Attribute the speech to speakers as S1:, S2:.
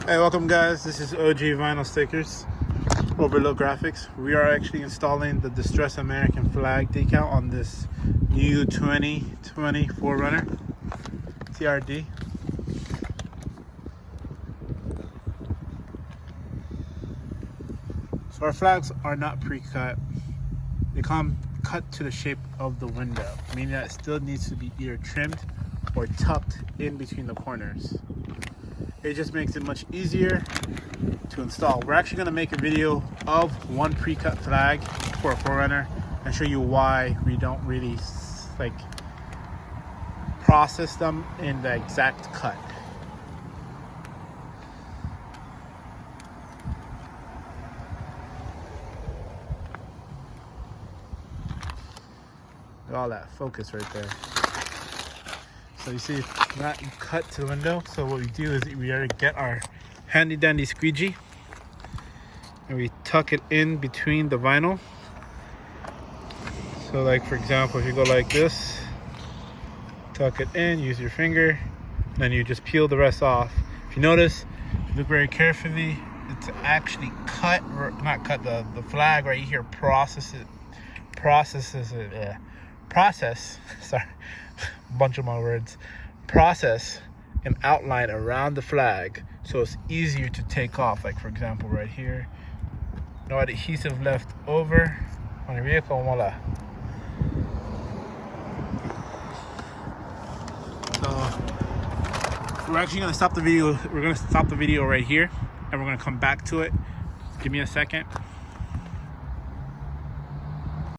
S1: Hey, welcome guys. This is OG Vinyl Stickers, Overlook Graphics. We are actually installing the Distress American flag decal on this new 2020 4Runner TRD. So our flags are not pre-cut. They come cut to the shape of the window, meaning that it still needs to be either trimmed or tucked in between the corners. It just makes it much easier to install. We're actually going to make a video of one pre-cut flag for a 4Runner and show you why we don't really process them in the exact cut. Look at all that focus right there. So you see it's not cut to the window. So what we do is we get our handy dandy squeegee and we tuck it in between the vinyl. So like for example, if you go like this, tuck it in, use your finger, and then you just peel the rest off. If you notice, if you look very carefully, it's actually not cut, the flag right here process, sorry, bunch of my words, process an outline around the flag so it's easier to take off. Like for example right here, no adhesive left over on your vehicle, voila. So we're actually gonna stop the video. We're gonna stop the video right here and we're gonna come back to it. Give me a second.